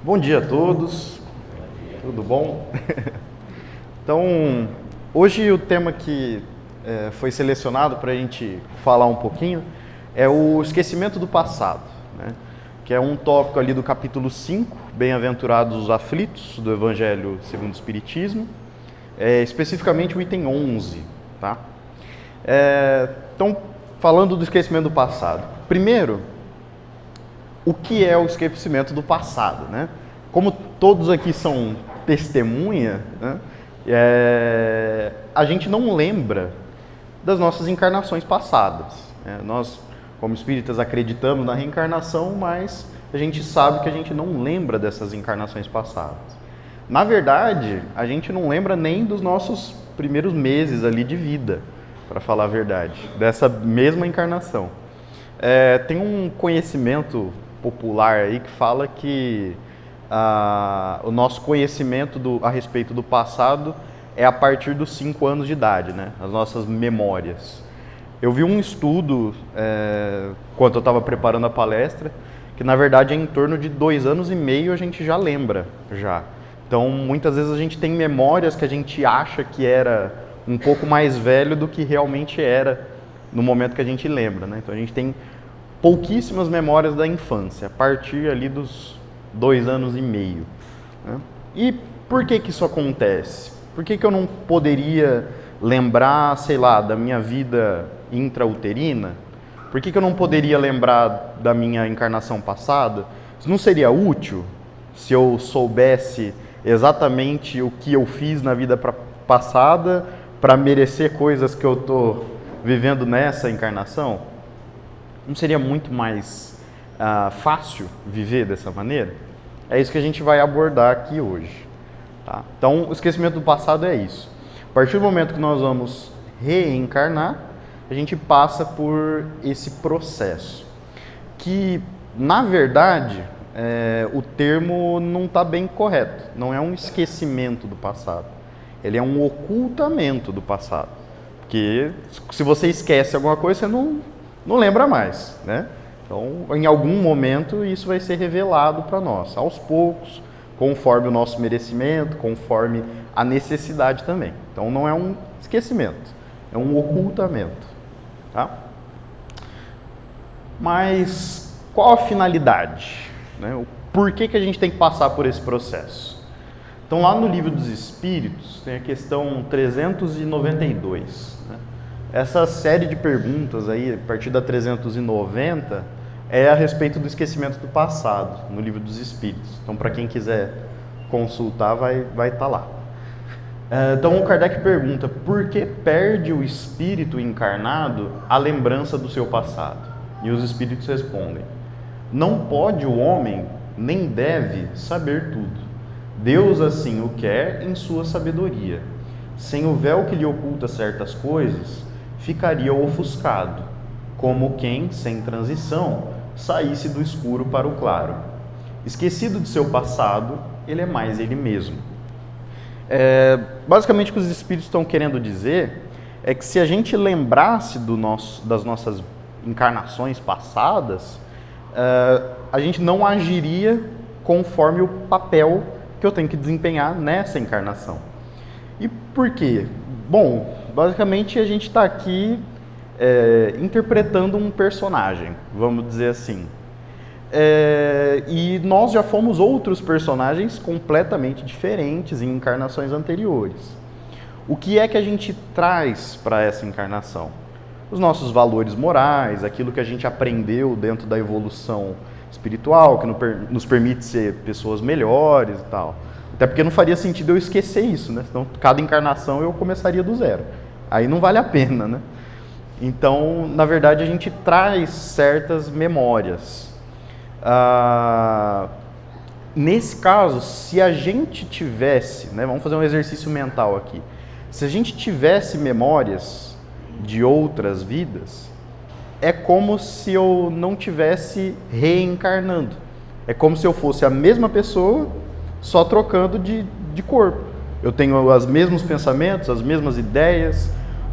Bom dia a todos, tudo bom? Então, hoje o tema que foi selecionado para a gente falar um pouquinho é o esquecimento do passado, né? Que é um tópico ali do capítulo 5, Bem-aventurados os aflitos, do Evangelho segundo o Espiritismo, especificamente o item 11, tá? Então, falando do esquecimento do passado. Primeiro, o que é o esquecimento do passado, né? Como todos aqui são testemunha, né? A gente não lembra das nossas encarnações passadas, né? Nós, como espíritas, acreditamos na reencarnação, mas a gente sabe que a gente não lembra dessas encarnações passadas. Na verdade, a gente não lembra nem dos nossos primeiros meses ali de vida, para falar a verdade, dessa mesma encarnação. Tem um conhecimento popular aí que fala que o nosso conhecimento a respeito do passado é a partir dos 5 anos de idade, né? As nossas memórias. Eu vi um estudo, quando eu estava preparando a palestra, que na verdade em torno de 2 anos e meio a gente já lembra, já. Então muitas vezes a gente tem memórias que a gente acha que era um pouco mais velho do que realmente era no momento que a gente lembra, né? Então a gente tem pouquíssimas memórias da infância, a partir ali dos 2 anos e meio, né? E por que isso acontece? Por que eu não poderia lembrar, sei lá, da minha vida intrauterina? Por que eu não poderia lembrar da minha encarnação passada? Isso não seria útil se eu soubesse exatamente o que eu fiz na vida passada para merecer coisas que eu estou vivendo nessa encarnação? Não seria muito mais fácil viver dessa maneira? É isso que a gente vai abordar aqui hoje. Tá? Então, o esquecimento do passado é isso. A partir do momento que nós vamos reencarnar, a gente passa por esse processo. Que, na verdade, o termo não está bem correto. Não é um esquecimento do passado. Ele é um ocultamento do passado. Porque se você esquece alguma coisa, você não lembra mais, né? Então, em algum momento, isso vai ser revelado para nós, aos poucos, conforme o nosso merecimento, conforme a necessidade também. Então, não é um esquecimento, é um ocultamento, tá? Mas qual a finalidade, né? O porquê que a gente tem que passar por esse processo? Então, lá no Livro dos Espíritos, tem a questão 392, né? Essa série de perguntas aí, a partir da 390, é a respeito do esquecimento do passado, no Livro dos Espíritos. Então, para quem quiser consultar, vai estar lá. Então, o Kardec pergunta, por que perde o espírito encarnado a lembrança do seu passado? E os espíritos respondem, não pode o homem, nem deve, saber tudo. Deus assim o quer em sua sabedoria. Sem o véu que lhe oculta certas coisas, ficaria ofuscado, como quem, sem transição, saísse do escuro para o claro. Esquecido de seu passado, ele é mais ele mesmo. Basicamente o que os espíritos estão querendo dizer é que se a gente lembrasse das nossas encarnações passadas, a gente não agiria conforme o papel que eu tenho que desempenhar nessa encarnação. E por quê? Bom, basicamente a gente está aqui interpretando um personagem, vamos dizer assim. E nós já fomos outros personagens completamente diferentes em encarnações anteriores. O que é que a gente traz para essa encarnação? Os nossos valores morais, aquilo que a gente aprendeu dentro da evolução espiritual, que nos permite ser pessoas melhores e tal. Até porque não faria sentido eu esquecer isso, né? Senão cada encarnação eu começaria do zero. Aí não vale a pena, né? Então, na verdade, a gente traz certas memórias. Nesse caso, se a gente tivesse, né, vamos fazer um exercício mental aqui. Se a gente tivesse memórias de outras vidas, é como se eu não tivesse reencarnando. É como se eu fosse a mesma pessoa, só trocando de corpo. Eu tenho os mesmos pensamentos, as mesmas ideias.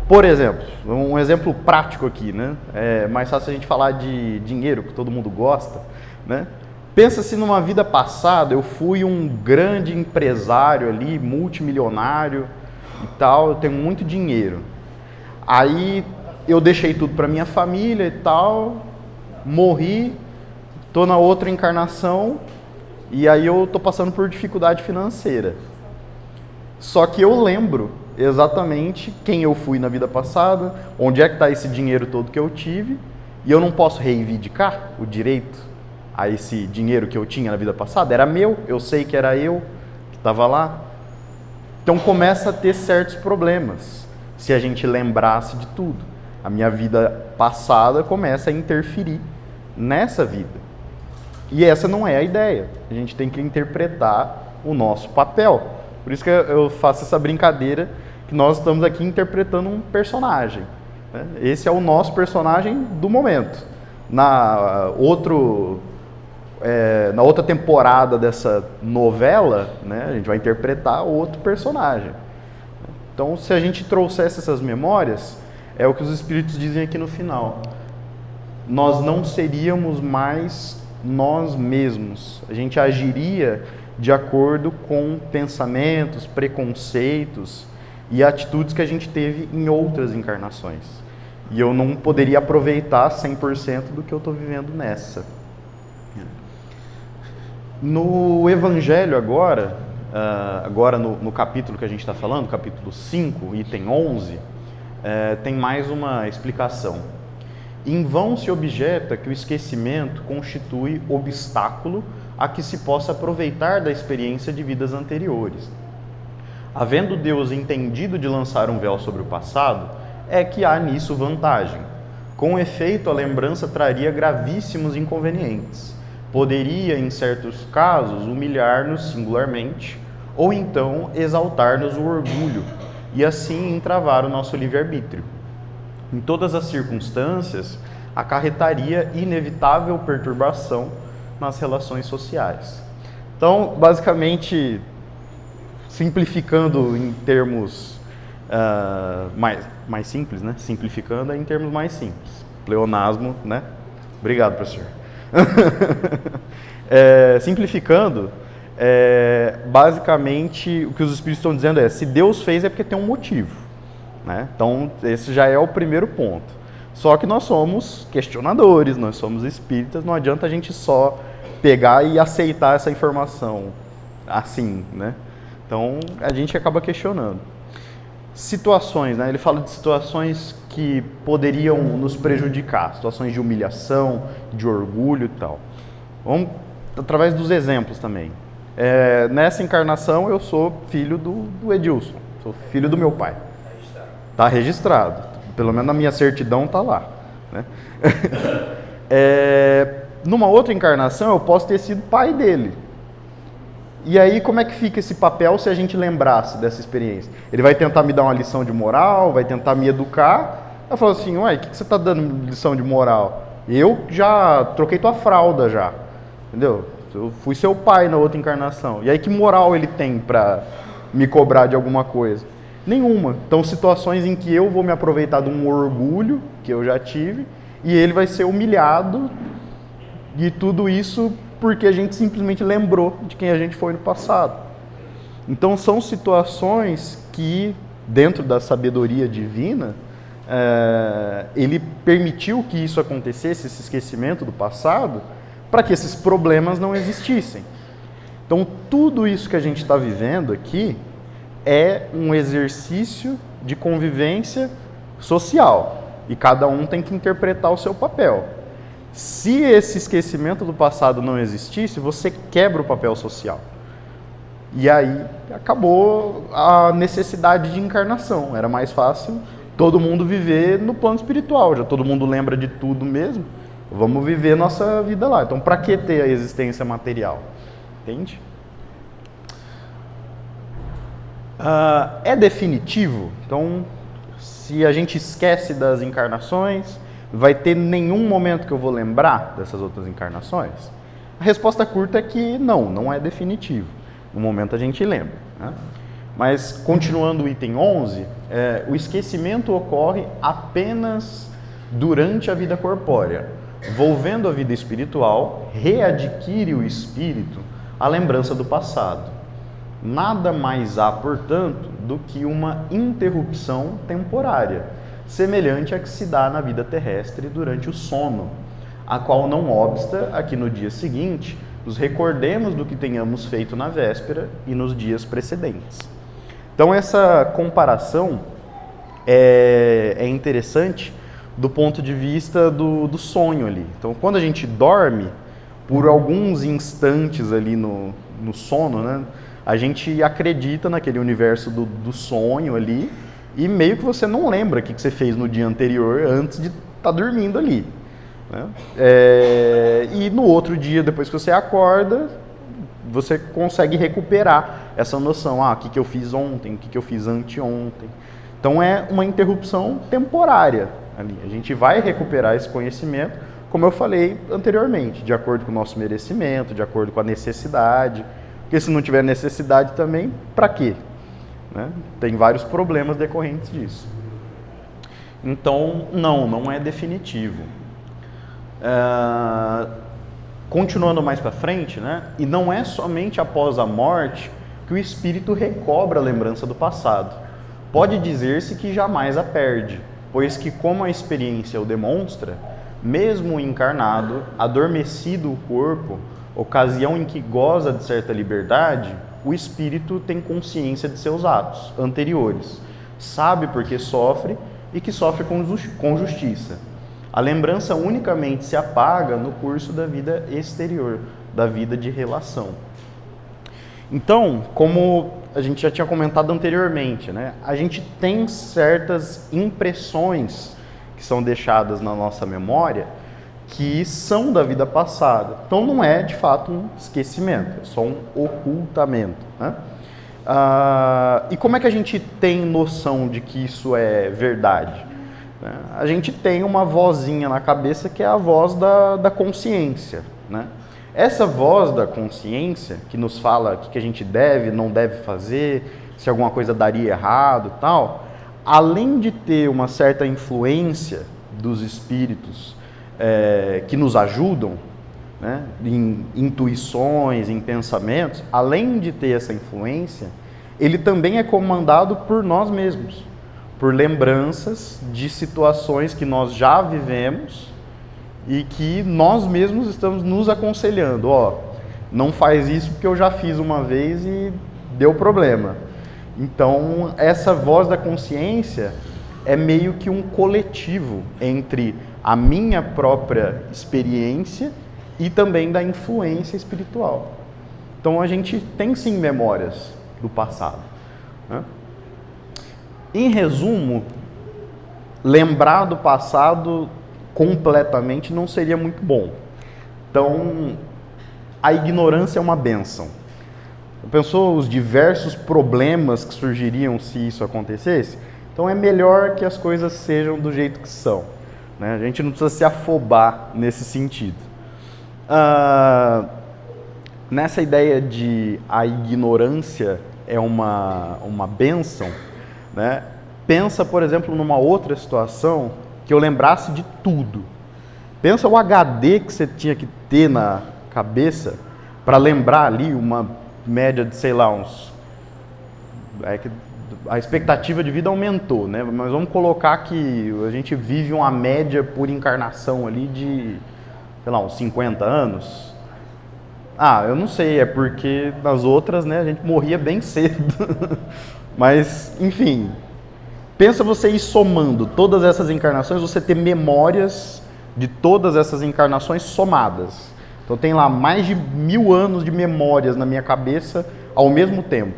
Por exemplo, um exemplo prático aqui, né? É mais fácil a gente falar de dinheiro, que todo mundo gosta, né? Pensa-se numa vida passada, eu fui um grande empresário ali, multimilionário e tal, eu tenho muito dinheiro. Aí eu deixei tudo para minha família e tal, morri, tô na outra encarnação e aí eu tô passando por dificuldade financeira. Só que eu lembro exatamente quem eu fui na vida passada, onde é que está esse dinheiro todo que eu tive, e eu não posso reivindicar o direito a esse dinheiro que eu tinha na vida passada. Era meu, eu sei que era eu que estava lá. Então começa a ter certos problemas, se a gente lembrasse de tudo. A minha vida passada começa a interferir nessa vida. E essa não é a ideia. A gente tem que interpretar o nosso papel. Por isso que eu faço essa brincadeira, que nós estamos aqui interpretando um personagem. Né? Esse é o nosso personagem do momento. Na outra temporada dessa novela, né, a gente vai interpretar outro personagem. Então, se a gente trouxesse essas memórias, é o que os espíritos dizem aqui no final. Nós não seríamos mais nós mesmos. A gente agiria de acordo com pensamentos, preconceitos e atitudes que a gente teve em outras encarnações. E eu não poderia aproveitar 100% do que eu estou vivendo nessa. No Evangelho agora no capítulo que a gente está falando, capítulo 5, item 11, tem mais uma explicação. Em vão se objeta que o esquecimento constitui obstáculo a que se possa aproveitar da experiência de vidas anteriores. Havendo Deus entendido de lançar um véu sobre o passado, é que há nisso vantagem. Com efeito, a lembrança traria gravíssimos inconvenientes. Poderia, em certos casos, humilhar-nos singularmente, ou então exaltar-nos o orgulho, e assim entravar o nosso livre-arbítrio. Em todas as circunstâncias, acarretaria inevitável perturbação nas relações sociais. Então, basicamente, simplificando em termos mais simples, né? Simplificando em termos mais simples. Pleonasmo, né? Obrigado, professor. Simplificando, basicamente o que os espíritos estão dizendo é: se Deus fez é porque tem um motivo, né? Então esse já é o primeiro ponto. Só que nós somos questionadores, nós somos espíritas, não adianta a gente só pegar e aceitar essa informação assim, né? Então a gente acaba questionando. Situações, né? Ele fala de situações que poderiam nos prejudicar, situações de humilhação, de orgulho e tal. Vamos através dos exemplos também. Nessa encarnação eu sou filho do Edilson, sou filho do meu pai. Está registrado, pelo menos na minha certidão está lá. Né? Numa outra encarnação eu posso ter sido pai dele. E aí como é que fica esse papel se a gente lembrasse dessa experiência? Ele vai tentar me dar uma lição de moral, vai tentar me educar. Eu falo assim: ué, o que você está dando lição de moral? Eu já troquei tua fralda já, entendeu? Eu fui seu pai na outra encarnação. E aí que moral ele tem para me cobrar de alguma coisa? Nenhuma. Então situações em que eu vou me aproveitar de um orgulho que eu já tive e ele vai ser humilhado, e tudo isso porque a gente simplesmente lembrou de quem a gente foi no passado. Então são situações que, dentro da sabedoria divina, ele permitiu que isso acontecesse, esse esquecimento do passado, para que esses problemas não existissem. Então tudo isso que a gente está vivendo aqui é um exercício de convivência social, e cada um tem que interpretar o seu papel. Se esse esquecimento do passado não existisse, você quebra o papel social. E aí acabou a necessidade de encarnação. Era mais fácil todo mundo viver no plano espiritual. Já todo mundo lembra de tudo mesmo. Vamos viver nossa vida lá. Então, para que ter a existência material? Entende? É definitivo? Então, se a gente esquece das encarnações, vai ter nenhum momento que eu vou lembrar dessas outras encarnações? A resposta curta é que não é definitivo. No momento a gente lembra. Né? Mas, continuando o item 11, o esquecimento ocorre apenas durante a vida corpórea, volvendo à vida espiritual, readquire o espírito a lembrança do passado. Nada mais há, portanto, do que uma interrupção temporária, semelhante à que se dá na vida terrestre durante o sono, a qual não obsta a que no dia seguinte nos recordemos do que tenhamos feito na véspera e nos dias precedentes. Então essa comparação é interessante do ponto de vista do sonho ali. Então quando a gente dorme, por alguns instantes ali no sono, né, a gente acredita naquele universo do sonho ali e meio que você não lembra o que você fez no dia anterior antes de estar dormindo ali. Né? E no outro dia, depois que você acorda, você consegue recuperar essa noção. O que eu fiz ontem, o que eu fiz anteontem. Então é uma interrupção temporária ali. A gente vai recuperar esse conhecimento, como eu falei anteriormente, de acordo com o nosso merecimento, de acordo com a necessidade. Porque se não tiver necessidade também, para quê? Né? Tem vários problemas decorrentes disso. Então, não é definitivo. Continuando mais para frente, né? E não é somente após a morte que o espírito recobra a lembrança do passado. Pode dizer-se que jamais a perde, pois que, como a experiência o demonstra, mesmo encarnado, adormecido o corpo, ocasião em que goza de certa liberdade, o espírito tem consciência de seus atos anteriores, sabe por que sofre e que sofre com justiça. A lembrança unicamente se apaga no curso da vida exterior, da vida de relação. Então, como a gente já tinha comentado anteriormente, né, a gente tem certas impressões que são deixadas na nossa memória que são da vida passada. Então não é de fato um esquecimento, é só um ocultamento. Né? E como é que a gente tem noção de que isso é verdade? A gente tem uma vozinha na cabeça que é a voz da consciência. Né? Essa voz da consciência, que nos fala o que a gente deve, não deve fazer, se alguma coisa daria errado e tal, além de ter uma certa influência dos espíritos que nos ajudam, né, em intuições, em pensamentos, além de ter essa influência, ele também é comandado por nós mesmos, por lembranças de situações que nós já vivemos e que nós mesmos estamos nos aconselhando. Não faz isso porque eu já fiz uma vez e deu problema. Então, essa voz da consciência é meio que um coletivo entre a minha própria experiência e também da influência espiritual. Então, a gente tem sim memórias do passado. Né? Em resumo, lembrar do passado completamente não seria muito bom. Então, a ignorância é uma bênção. Pensou os diversos problemas que surgiriam se isso acontecesse? Então é melhor que as coisas sejam do jeito que são. Né? A gente não precisa se afobar nesse sentido. Nessa ideia de a ignorância é uma bênção, né? Pensa, por exemplo, numa outra situação que eu lembrasse de tudo. Pensa o HD que você tinha que ter na cabeça para lembrar ali uma média de, sei lá, a expectativa de vida aumentou, né? Mas vamos colocar que a gente vive uma média por encarnação ali de, sei lá, uns 50 anos. Eu não sei, é porque nas outras, né, a gente morria bem cedo. Mas, enfim, pensa você ir somando todas essas encarnações, você ter memórias de todas essas encarnações somadas. Então tem lá mais de 1000 anos de memórias na minha cabeça ao mesmo tempo.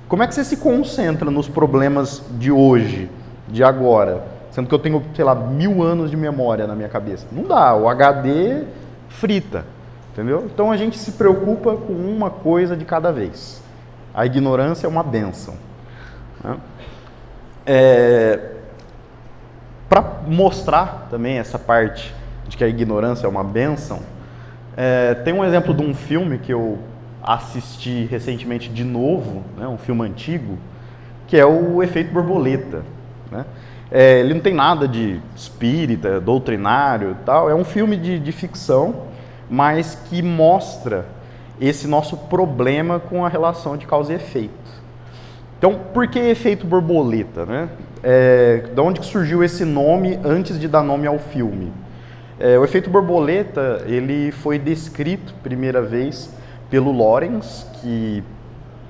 Como é que você se concentra nos problemas de hoje, de agora? Sendo que eu tenho, sei lá, 1000 anos de memória na minha cabeça. Não dá, o HD frita, entendeu? Então a gente se preocupa com uma coisa de cada vez. A ignorância é uma bênção. Né? Para mostrar também essa parte de que a ignorância é uma bênção, tem um exemplo de um filme que eu assisti recentemente de novo, né, um filme antigo, que é o Efeito Borboleta. Né? Ele não tem nada de espírita, doutrinário e tal. É um filme de ficção, mas que mostra esse nosso problema com a relação de causa e efeito. Então, por que efeito borboleta, né? De onde que surgiu esse nome antes de dar nome ao filme? O efeito borboleta, ele foi descrito primeira vez pelo Lorenz, que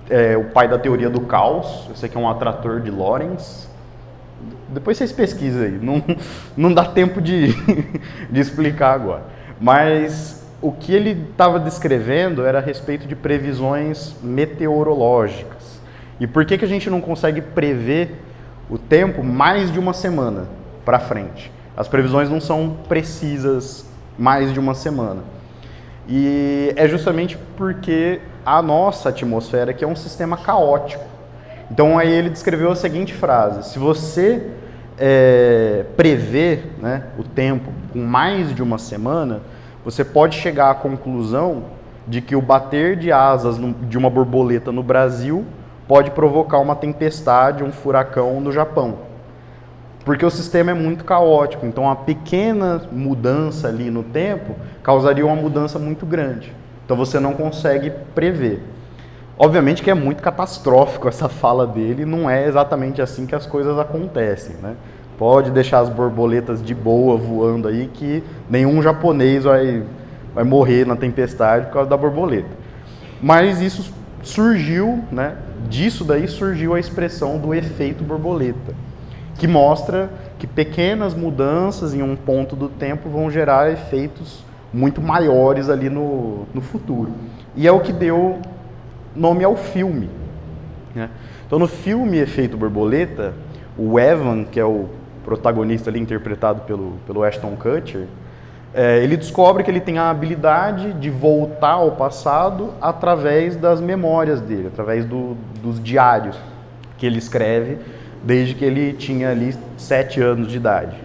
é o pai da teoria do caos. Esse aqui é um atrator de Lorenz. Depois vocês pesquisam aí, não dá tempo de explicar agora. Mas o que ele estava descrevendo era a respeito de previsões meteorológicas. E por que a gente não consegue prever o tempo mais de uma semana para frente? As previsões não são precisas mais de uma semana. E é justamente porque a nossa atmosfera aqui é um sistema caótico. Então aí ele descreveu a seguinte frase: se você prever, né, o tempo com mais de uma semana, você pode chegar à conclusão de que o bater de asas de uma borboleta no Brasil pode provocar uma tempestade, um furacão no Japão. Porque o sistema é muito caótico, então uma pequena mudança ali no tempo causaria uma mudança muito grande. Então você não consegue prever. Obviamente que é muito catastrófico essa fala dele, não é exatamente assim que as coisas acontecem, né? Pode deixar as borboletas de boa voando aí, que nenhum japonês vai morrer na tempestade por causa da borboleta. Mas isso surgiu, né? Disso daí surgiu a expressão do efeito borboleta, que mostra que pequenas mudanças em um ponto do tempo vão gerar efeitos muito maiores ali no futuro. E é o que deu nome ao filme, né? Então, no filme Efeito Borboleta, o Evan, que é o protagonista ali interpretado pelo Ashton Kutcher, ele descobre que ele tem a habilidade de voltar ao passado através das memórias dele, através dos diários que ele escreve desde que ele tinha ali 7 anos de idade.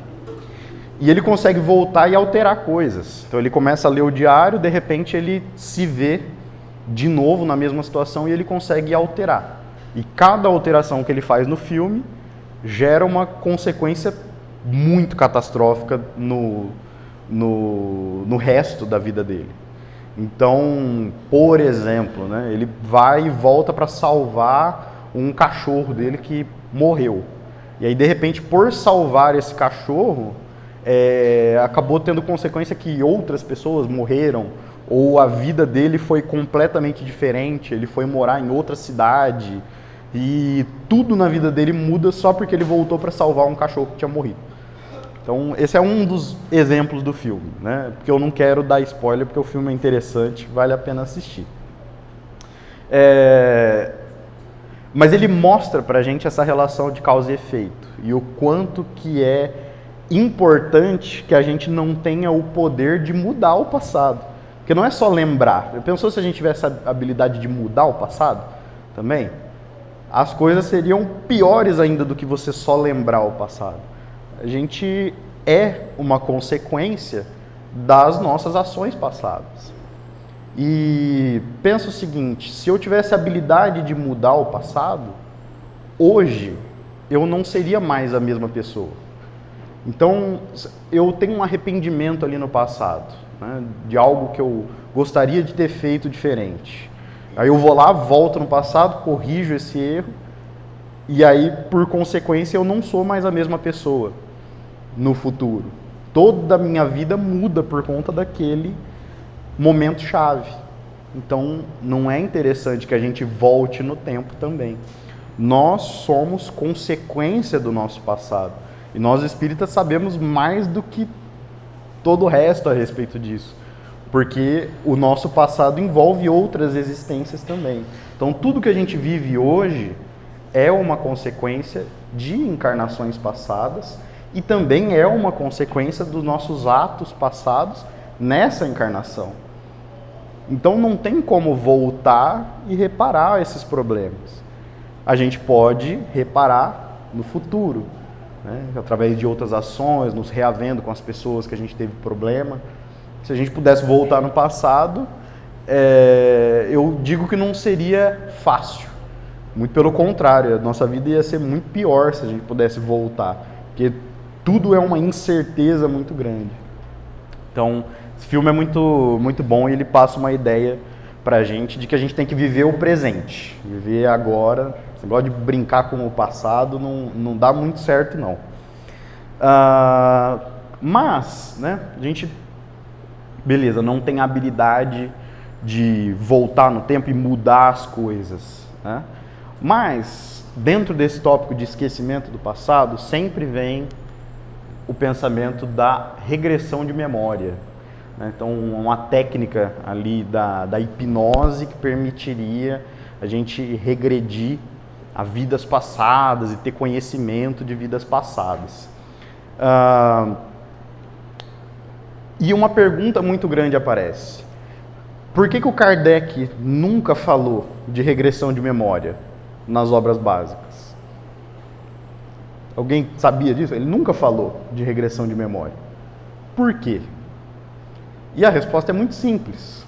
E ele consegue voltar e alterar coisas. Então ele começa a ler o diário, de repente ele se vê de novo na mesma situação e ele consegue alterar. E cada alteração que ele faz no filme gera uma consequência muito catastrófica no resto da vida dele. Então, por exemplo, né, ele vai e volta para salvar um cachorro dele que morreu. E aí, de repente, por salvar esse cachorro, acabou tendo consequência que outras pessoas morreram, ou a vida dele foi completamente diferente, ele foi morar em outra cidade, e tudo na vida dele muda só porque ele voltou para salvar um cachorro que tinha morrido. Então, esse é um dos exemplos do filme, né? Porque eu não quero dar spoiler, porque o filme é interessante, vale a pena assistir. Mas ele mostra pra gente essa relação de causa e efeito, e o quanto que é importante que a gente não tenha o poder de mudar o passado. Porque não é só lembrar. Pensou se a gente tivesse a habilidade de mudar o passado também? As coisas seriam piores ainda do que você só lembrar o passado. A gente é uma consequência das nossas ações passadas. E pensa o seguinte: se eu tivesse a habilidade de mudar o passado, hoje eu não seria mais a mesma pessoa. Então, eu tenho um arrependimento ali no passado, né, de algo que eu gostaria de ter feito diferente. Aí eu vou lá, volto no passado, corrijo esse erro, e aí, por consequência, eu não sou mais a mesma pessoa no futuro. Toda a minha vida muda por conta daquele momento-chave. Então, não é interessante que a gente volte no tempo também. Nós somos consequência do nosso passado. E nós espíritas sabemos mais do que todo o resto a respeito disso. Porque o nosso passado envolve outras existências também. Então, tudo que a gente vive hoje é uma consequência de encarnações passadas e também é uma consequência dos nossos atos passados nessa encarnação. Então, não tem como voltar e reparar esses problemas. A gente pode reparar no futuro, né, através de outras ações, nos reavendo com as pessoas que a gente teve problema. Se a gente pudesse voltar no passado, eu digo que não seria fácil. Muito pelo contrário, a nossa vida ia ser muito pior se a gente pudesse voltar. Porque tudo é uma incerteza muito grande. Então, esse filme é muito, muito bom e ele passa uma ideia pra gente de que a gente tem que viver o presente, viver agora. Você gosta de brincar com o passado, não dá muito certo, não. Mas, né, a gente, beleza, não tem habilidade de voltar no tempo e mudar as coisas, né? Mas, dentro desse tópico de esquecimento do passado, sempre vem o pensamento da regressão de memória, né? Então, uma técnica ali da hipnose que permitiria a gente regredir a vidas passadas e ter conhecimento de vidas passadas. E uma pergunta muito grande aparece. Por que o Kardec nunca falou de regressão de memória nas obras básicas? Alguém sabia disso? Ele nunca falou de regressão de memória. Por quê? E a resposta é muito simples.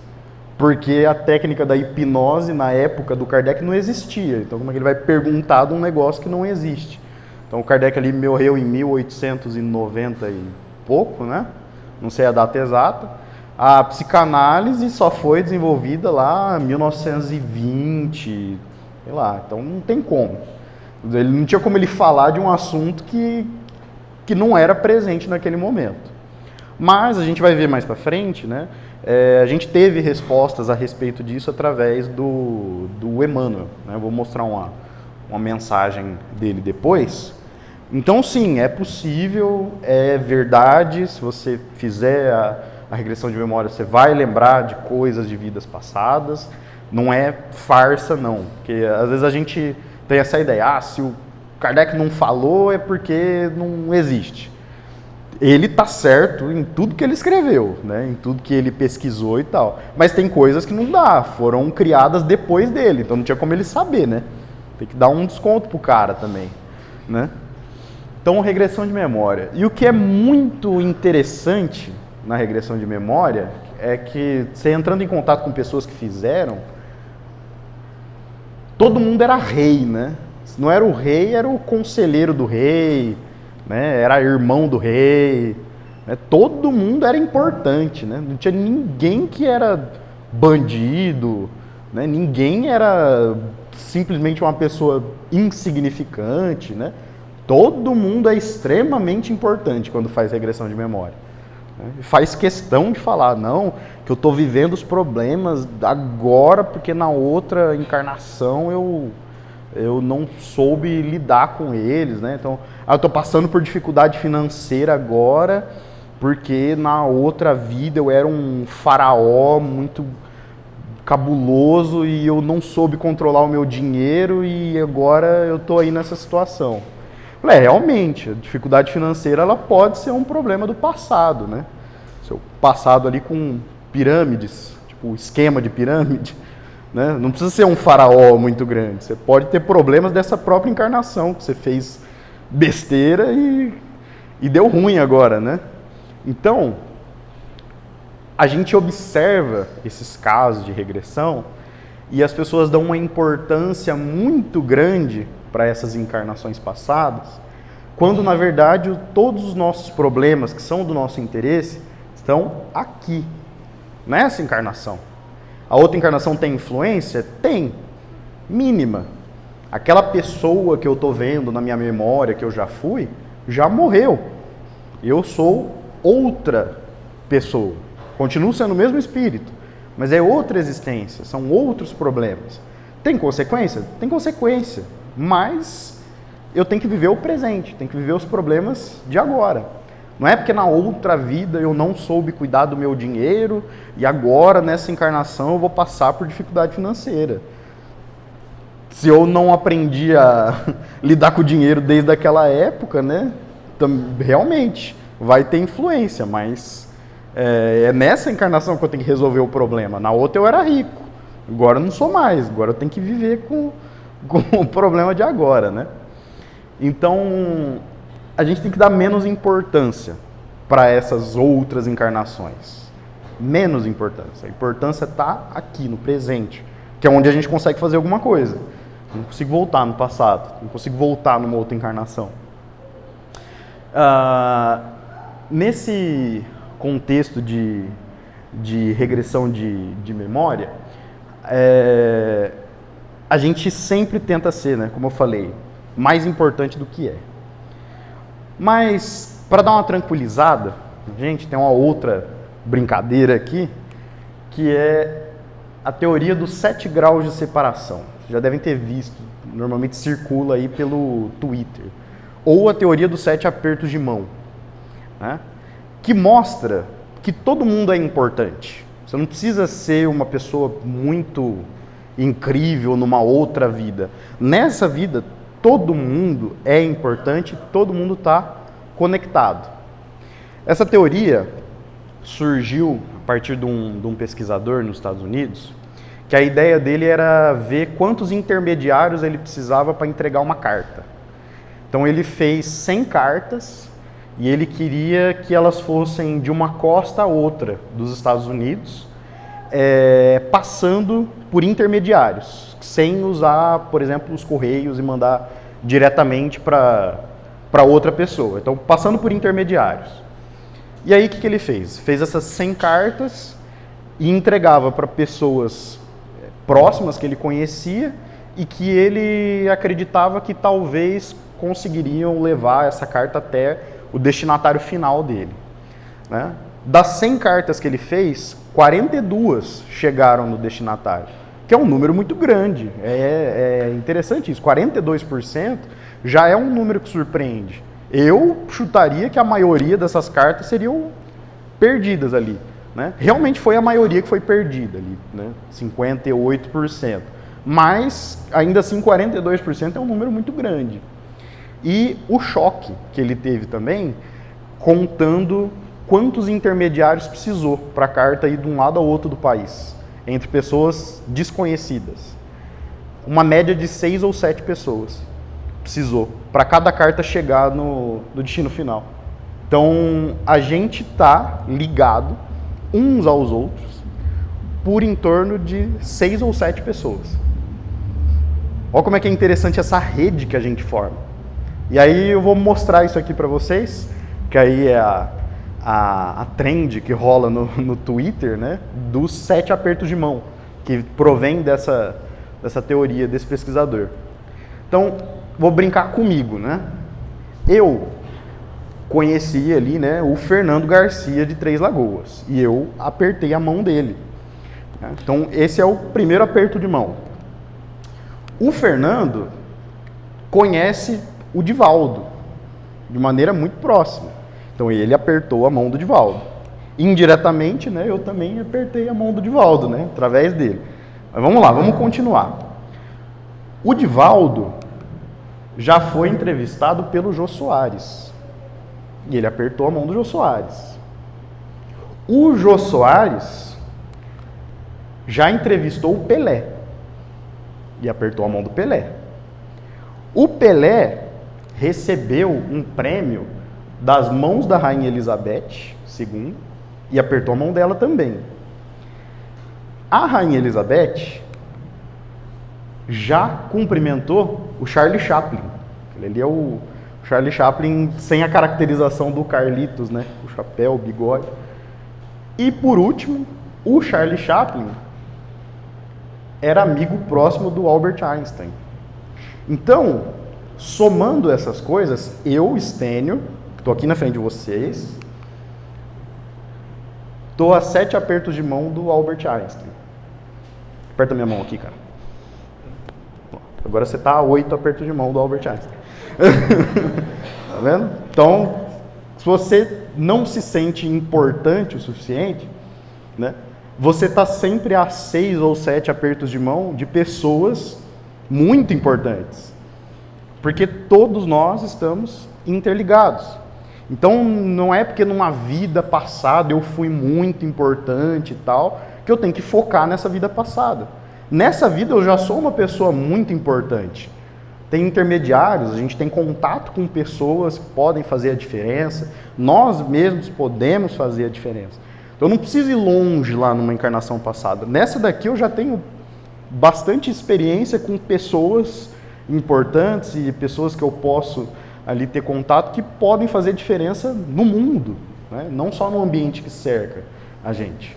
Porque a técnica da hipnose na época do Kardec não existia. Então como é que ele vai perguntar de um negócio que não existe? Então o Kardec ali morreu em 1890 e pouco, né? Não sei a data exata. A psicanálise só foi desenvolvida lá em 1920, sei lá. Então não tem como. Ele não tinha como ele falar de um assunto que não era presente naquele momento. Mas a gente vai ver mais para frente, né? A gente teve respostas a respeito disso através do Emmanuel, né? Vou mostrar uma mensagem dele depois. Então sim, é possível, é verdade, se você fizer a regressão de memória, você vai lembrar de coisas de vidas passadas, não é farsa não, porque às vezes a gente tem essa ideia, se o Kardec não falou é porque não existe. Ele está certo em tudo que ele escreveu, né? Em tudo que ele pesquisou e tal. Mas tem coisas que não dá, foram criadas depois dele, então não tinha como ele saber, né? Tem que dar um desconto pro cara também, né? Então, regressão de memória. E o que é muito interessante na regressão de memória é que você entrando em contato com pessoas que fizeram, todo mundo era rei, né? Se não era o rei, era o conselheiro do rei, né? Era irmão do rei, né? Todo mundo era importante, né? Não tinha ninguém que era bandido, né? Ninguém era simplesmente uma pessoa insignificante, né? Todo mundo é extremamente importante quando faz regressão de memória, né? Faz questão de falar, não, que eu estou vivendo os problemas agora porque na outra encarnação eu não soube lidar com eles, né? Então, eu estou passando por dificuldade financeira agora porque na outra vida eu era um faraó muito cabuloso e eu não soube controlar o meu dinheiro e agora eu estou aí nessa situação. Realmente, a dificuldade financeira ela pode ser um problema do passado, né? Seu passado ali com pirâmides, tipo o esquema de pirâmide, né? Não precisa ser um faraó muito grande, você pode ter problemas dessa própria encarnação, que você fez besteira e deu ruim agora, né? Então, a gente observa esses casos de regressão e as pessoas dão uma importância muito grande para essas encarnações passadas, quando na verdade todos os nossos problemas que são do nosso interesse estão aqui, nessa encarnação. A outra encarnação tem influência? Tem, mínima. Aquela pessoa que eu estou vendo na minha memória, que eu já fui, já morreu. Eu sou outra pessoa. Continuo sendo o mesmo espírito, mas é outra existência, são outros problemas. Tem consequência? Tem consequência, mas eu tenho que viver o presente, tenho que viver os problemas de agora. Não é porque na outra vida eu não soube cuidar do meu dinheiro e agora nessa encarnação eu vou passar por dificuldade financeira. Se eu não aprendi a lidar com o dinheiro desde aquela época, né, realmente vai ter influência, mas é nessa encarnação que eu tenho que resolver o problema. Na outra eu era rico, agora eu não sou mais, agora eu tenho que viver com o problema de agora, né? Então, a gente tem que dar menos importância para essas outras encarnações. Menos importância. A importância está aqui, no presente, que é onde a gente consegue fazer alguma coisa. Eu não consigo voltar no passado, não consigo voltar numa outra encarnação. Nesse contexto de regressão de memória, a gente sempre tenta ser, né, como eu falei, mais importante do que é. Mas, para dar uma tranquilizada, gente, tem uma outra brincadeira aqui, que é a teoria dos 7 graus de separação. Vocês já devem ter visto, normalmente circula aí pelo Twitter. Ou a teoria dos 7 apertos de mão, né? Que mostra que todo mundo é importante. Você não precisa ser uma pessoa muito incrível numa outra vida. Nessa vida, todo mundo é importante, todo mundo está conectado. Essa teoria surgiu a partir de um pesquisador nos Estados Unidos, que a ideia dele era ver quantos intermediários ele precisava para entregar uma carta. Então ele fez 100 cartas e ele queria que elas fossem de uma costa a outra dos Estados Unidos, passando por intermediários, sem usar, por exemplo, os correios e mandar diretamente para outra pessoa. Então, passando por intermediários. E aí, o que ele fez? Fez essas 100 cartas e entregava para pessoas próximas que ele conhecia e que ele acreditava que talvez conseguiriam levar essa carta até o destinatário final dele, né? Das 100 cartas que ele fez, 42 chegaram no destinatário, que é um número muito grande. É interessante isso, 42% já é um número que surpreende. Eu chutaria que a maioria dessas cartas seriam perdidas ali, né? Realmente foi a maioria que foi perdida ali, né? 58%. Mas, ainda assim, 42% é um número muito grande. E o choque que ele teve também, contando quantos intermediários precisou para a carta ir de um lado ao outro do país, entre pessoas desconhecidas. Uma média de 6 ou 7 pessoas precisou para cada carta chegar no destino final. Então, a gente está ligado uns aos outros por em torno de 6 ou 7 pessoas. Olha como é que é interessante essa rede que a gente forma. E aí eu vou mostrar isso aqui para vocês, que aí é a trend que rola no Twitter, né, dos 7 apertos de mão, que provém dessa teoria desse pesquisador. Então, vou brincar comigo, né? Eu conheci ali, né, o Fernando Garcia de Três Lagoas, e eu apertei a mão dele. Então, esse é o primeiro aperto de mão. O Fernando conhece o Divaldo de maneira muito próxima. Então, ele apertou a mão do Divaldo. Indiretamente, né, eu também apertei a mão do Divaldo, né, através dele. Mas vamos lá, vamos continuar. O Divaldo já foi entrevistado pelo Jô Soares. E ele apertou a mão do Jô Soares. O Jô Soares já entrevistou o Pelé. E apertou a mão do Pelé. O Pelé recebeu um prêmio das mãos da Rainha Elizabeth II e apertou a mão dela também. A Rainha Elizabeth já cumprimentou o Charlie Chaplin. Ele é o Charlie Chaplin sem a caracterização do Carlitos, né? O chapéu, o bigode. E por último, o Charlie Chaplin era amigo próximo do Albert Einstein. Então, somando essas coisas, eu, Stênio, estou aqui na frente de vocês, estou a 7 apertos de mão do Albert Einstein. Aperta minha mão aqui, cara. Agora você está a 8 apertos de mão do Albert Einstein. Tá vendo? Então, se você não se sente importante o suficiente, né, você está sempre a 6 ou 7 apertos de mão de pessoas muito importantes. Porque todos nós estamos interligados. Então, não é porque numa vida passada eu fui muito importante e tal, que eu tenho que focar nessa vida passada. Nessa vida eu já sou uma pessoa muito importante. Tem intermediários, a gente tem contato com pessoas que podem fazer a diferença. Nós mesmos podemos fazer a diferença. Então, eu não preciso ir longe lá numa encarnação passada. Nessa daqui eu já tenho bastante experiência com pessoas importantes e pessoas que eu posso ali ter contato que podem fazer diferença no mundo, né? Não só no ambiente que cerca a gente.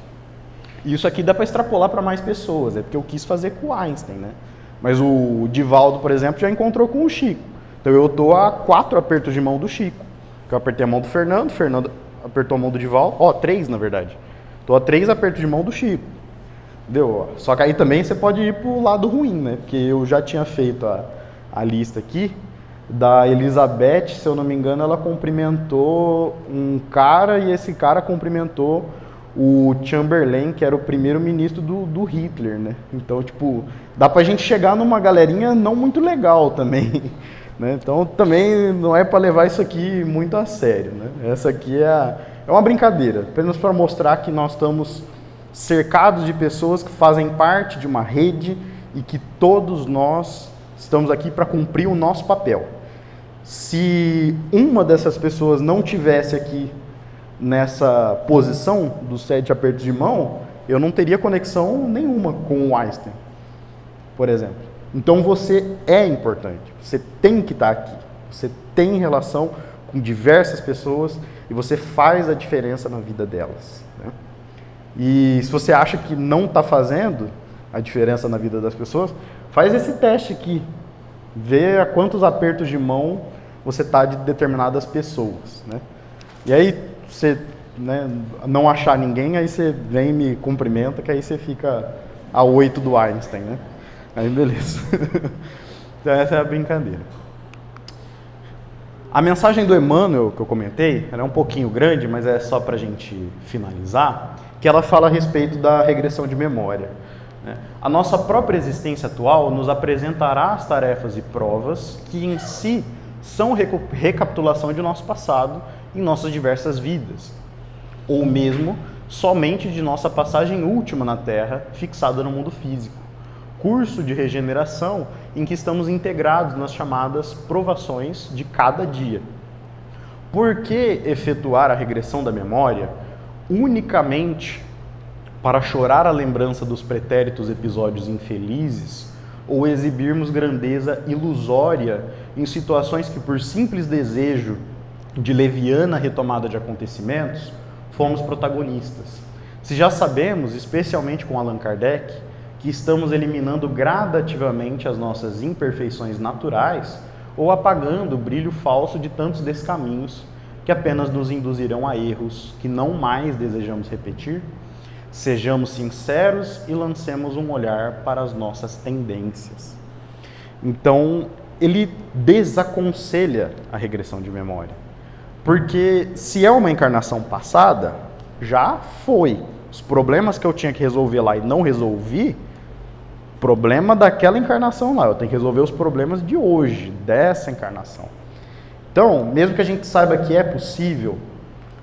E isso aqui dá para extrapolar para mais pessoas, é porque eu quis fazer com o Einstein, né? Mas o Divaldo, por exemplo, já encontrou com o Chico. Então eu estou a 4 apertos de mão do Chico. Eu apertei a mão do Fernando, o Fernando apertou a mão do Divaldo, 3 na verdade. Estou a 3 apertos de mão do Chico. Entendeu? Só que aí também você pode ir pro lado ruim, né? Porque eu já tinha feito a lista aqui da Elizabeth, se eu não me engano, ela cumprimentou um cara e esse cara cumprimentou o Chamberlain, que era o primeiro-ministro do Hitler, né? Então, tipo, dá pra gente chegar numa galerinha não muito legal também, né? Então, também não é para levar isso aqui muito a sério, né? Essa aqui é uma brincadeira, apenas para mostrar que nós estamos cercados de pessoas que fazem parte de uma rede e que todos nós estamos aqui para cumprir o nosso papel. Se uma dessas pessoas não tivesse aqui nessa posição dos 7 apertos de mão, eu não teria conexão nenhuma com o Einstein, por exemplo. Então você é importante, você tem que estar aqui, você tem relação com diversas pessoas e você faz a diferença na vida delas, né? E se você acha que não está fazendo a diferença na vida das pessoas, faz esse teste aqui. Vê a quantos apertos de mão você está de determinadas pessoas, né? E aí, você, né, não achar ninguém, aí você vem e me cumprimenta, que aí você fica a 8 do Einstein, né? Aí beleza. Então essa é a brincadeira. A mensagem do Emmanuel que eu comentei, ela é um pouquinho grande, mas é só para a gente finalizar, que ela fala a respeito da regressão de memória. A nossa própria existência atual nos apresentará as tarefas e provas que em si são recapitulação de nosso passado em nossas diversas vidas, ou mesmo somente de nossa passagem última na Terra, fixada no mundo físico, curso de regeneração em que estamos integrados nas chamadas provações de cada dia. Por que efetuar a regressão da memória unicamente para chorar a lembrança dos pretéritos episódios infelizes ou exibirmos grandeza ilusória em situações que, por simples desejo de leviana retomada de acontecimentos, fomos protagonistas? Se já sabemos, especialmente com Allan Kardec, que estamos eliminando gradativamente as nossas imperfeições naturais ou apagando o brilho falso de tantos descaminhos que apenas nos induzirão a erros que não mais desejamos repetir, sejamos sinceros e lancemos um olhar para as nossas tendências. Então, ele desaconselha a regressão de memória. Porque se é uma encarnação passada, já foi. Os problemas que eu tinha que resolver lá e não resolvi, problema daquela encarnação lá. Eu tenho que resolver os problemas de hoje, dessa encarnação. Então, mesmo que a gente saiba que é possível,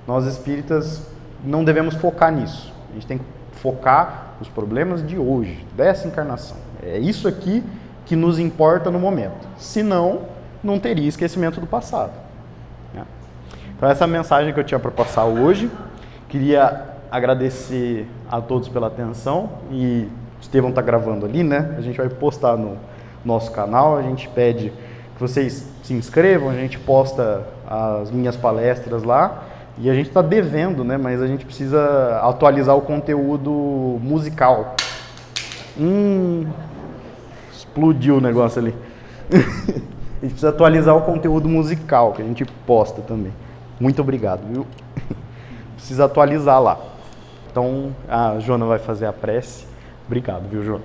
nós espíritas não devemos focar nisso. A gente tem que focar nos problemas de hoje, dessa encarnação. É isso aqui que nos importa no momento. Senão, não teria esquecimento do passado, né? Então, essa é a mensagem que eu tinha para passar hoje. Queria agradecer a todos pela atenção. E o Estevão está gravando ali, né? A gente vai postar no nosso canal. A gente pede que vocês se inscrevam. A gente posta as minhas palestras lá. E a gente está devendo, né? Mas a gente precisa atualizar o conteúdo musical. Explodiu o negócio ali. A gente precisa atualizar o conteúdo musical que a gente posta também. Muito obrigado, viu? Precisa atualizar lá. Então, a Joana vai fazer a prece. Obrigado, viu, Joana?